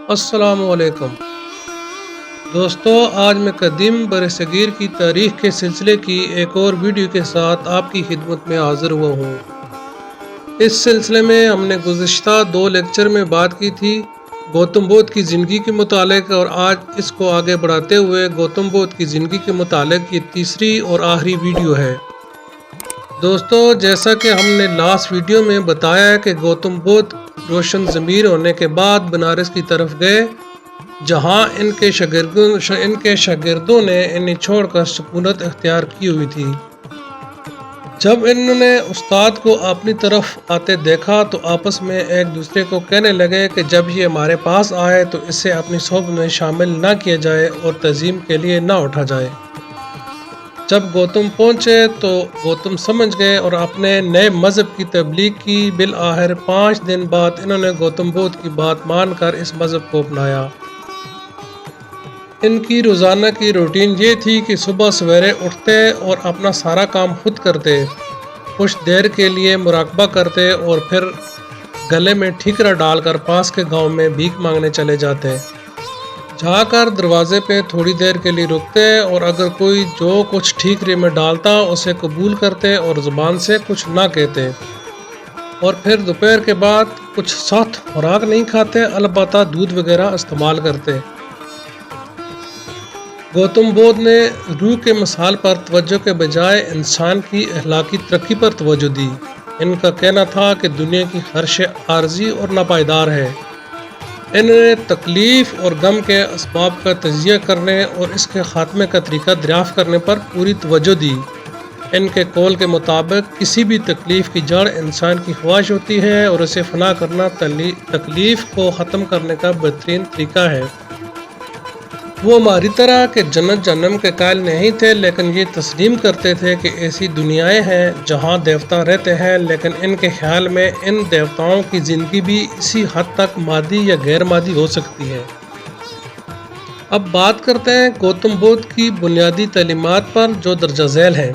السلام علیکم دوستو، آج میں قدیم برصغیر کی تاریخ کے سلسلے کی ایک اور ویڈیو کے ساتھ آپ کی خدمت میں حاضر ہوا ہوں۔ اس سلسلے میں ہم نے گزشتہ 2 لیکچر میں بات کی تھی گوتم بدھ کی زندگی کے متعلق، اور آج اس کو آگے بڑھاتے ہوئے گوتم بدھ کی زندگی کے متعلق یہ تیسری اور آخری ویڈیو ہے۔ دوستو، جیسا کہ ہم نے لاسٹ ویڈیو میں بتایا ہے کہ گوتم بدھ روشن ضمیر ہونے کے بعد بنارس کی طرف گئے، جہاں ان کے شاگردوں نے انہیں چھوڑ کر سکونت اختیار کی ہوئی تھی۔ جب انہوں نے استاد کو اپنی طرف آتے دیکھا تو آپس میں ایک دوسرے کو کہنے لگے کہ جب یہ ہمارے پاس آئے تو اسے اپنی صحبت میں شامل نہ کیا جائے اور تعظیم کے لیے نہ اٹھا جائے۔ جب گوتم پہنچے تو گوتم سمجھ گئے اور اپنے نئے مذہب کی تبلیغ کی۔ بالآخر 5 دن بعد انہوں نے گوتم بدھ کی بات مان کر اس مذہب کو اپنایا۔ ان کی روزانہ کی روٹین یہ تھی کہ صبح سویرے اٹھتے اور اپنا سارا کام خود کرتے، کچھ دیر کے لیے مراقبہ کرتے اور پھر گلے میں ٹھیکرا ڈال کر پاس کے گاؤں میں بھیک مانگنے چلے جاتے۔ جا کر دروازے پہ تھوڑی دیر کے لیے رکتے اور اگر کوئی جو کچھ ٹھیکرے میں ڈالتا اسے قبول کرتے اور زبان سے کچھ نہ کہتے، اور پھر دوپہر کے بعد کچھ سخت خوراک نہیں کھاتے، البتہ دودھ وغیرہ استعمال کرتے۔ گوتم بدھ نے روح کے مسائل پر توجہ کے بجائے انسان کی اخلاقی ترقی پر توجہ دی۔ ان کا کہنا تھا کہ دنیا کی ہر شے عارضی اور ناپائیدار ہے۔ انہوں نے تکلیف اور غم کے اسباب کا تجزیہ کرنے اور اس کے خاتمے کا طریقہ دریافت کرنے پر پوری توجہ دی۔ ان کے قول کے مطابق کسی بھی تکلیف کی جڑ انسان کی خواہش ہوتی ہے اور اسے فنا کرنا تکلیف کو ختم کرنے کا بہترین طریقہ ہے۔ وہ ہماری طرح کہ جنت جہنم کے قائل نہیں تھے، لیکن یہ تسلیم کرتے تھے کہ ایسی دنیایں ہیں جہاں دیوتا رہتے ہیں، لیکن ان کے خیال میں ان دیوتاؤں کی زندگی بھی اسی حد تک مادی یا غیر مادی ہو سکتی ہے۔ اب بات کرتے ہیں گوتم بدھ کی بنیادی تعلیمات پر جو درجہ ذیل ہیں۔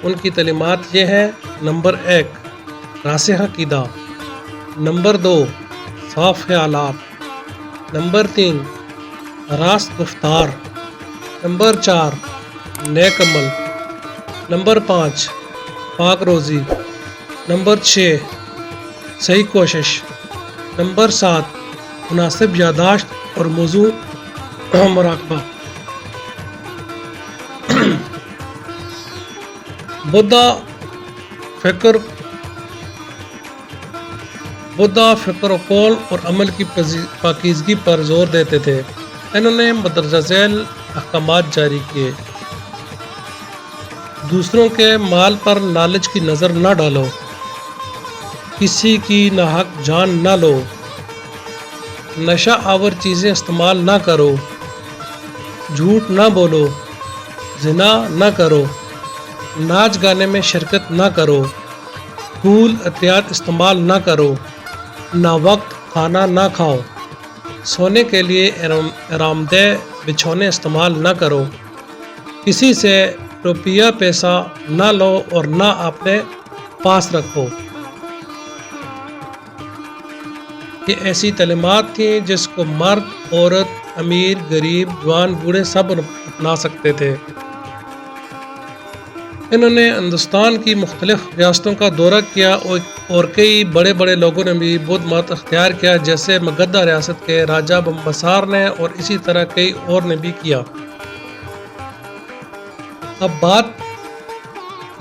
ان کی تعلیمات یہ ہیں: نمبر 1 راسخ عقیدہ، نمبر 2 صاف خیالات، نمبر 3 راست گفتار، نمبر 4 نیک عمل، نمبر 5 پاک روزی، نمبر 6 صحیح کوشش، نمبر 7 مناسب یادداشت اور موضوع مراقبہ۔ بدھا فکر و قول اور عمل کی پاکیزگی پر زور دیتے تھے۔ انہوں نے مندرجہ ذیل احکامات جاری کیے: دوسروں کے مال پر لالچ کی نظر نہ ڈالو، کسی کی ناحق جان نہ لو، نشہ آور چیزیں استعمال نہ کرو، جھوٹ نہ بولو، زنا نہ کرو، ناچ گانے میں شرکت نہ کرو، پھول عطریات استعمال نہ کرو، نا وقت کھانا نہ کھاؤ، سونے کے لیے آرام دہ بچھونے استعمال نہ کرو، کسی سے روپیہ پیسہ نہ لو اور نہ اپنے پاس رکھو۔ یہ ایسی تعلیمات تھیں جس کو مرد، عورت، امیر، غریب، جوان، بوڑھے سب اپنا سکتے تھے۔ انہوں نے ہندوستان کی مختلف ریاستوں کا دورہ کیا اور کئی بڑے بڑے لوگوں نے بھی بدھ مت اختیار کیا، جیسے مگدھا ریاست کے راجہ بمبسار نے، اور اسی طرح کئی اور نے بھی کیا۔ اب بات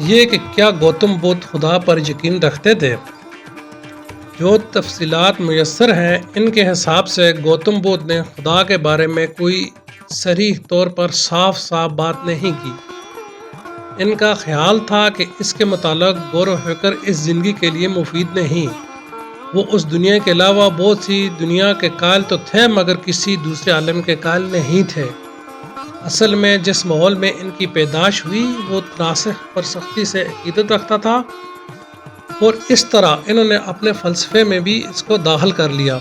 یہ کہ کیا گوتم بدھ خدا پر یقین رکھتے تھے؟ جو تفصیلات میسر ہیں ان کے حساب سے گوتم بدھ نے خدا کے بارے میں کوئی صریح طور پر صاف بات نہیں کی۔ ان کا خیال تھا کہ اس کے متعلق غور و فکر اس زندگی کے لیے مفید نہیں۔ وہ اس دنیا کے علاوہ بہت سی دنیا کے قائل تو تھے، مگر کسی دوسرے عالم کے قائل نہیں تھے۔ اصل میں جس ماحول میں ان کی پیدائش ہوئی وہ راسخ پر سختی سے عقیدت رکھتا تھا، اور اس طرح انہوں نے اپنے فلسفے میں بھی اس کو داخل کر لیا۔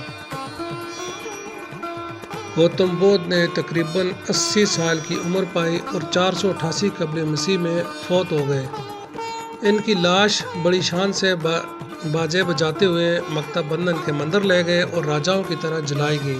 گوتم بدھ نے تقریباً 80 سال کی عمر پائی اور 488 قبل مسیح میں فوت ہو گئے۔ ان کی لاش بڑی شان سے باجے بجاتے ہوئے مکتہ بندھن کے مندر لے گئے اور راجاؤں کی طرح جلائی گئی۔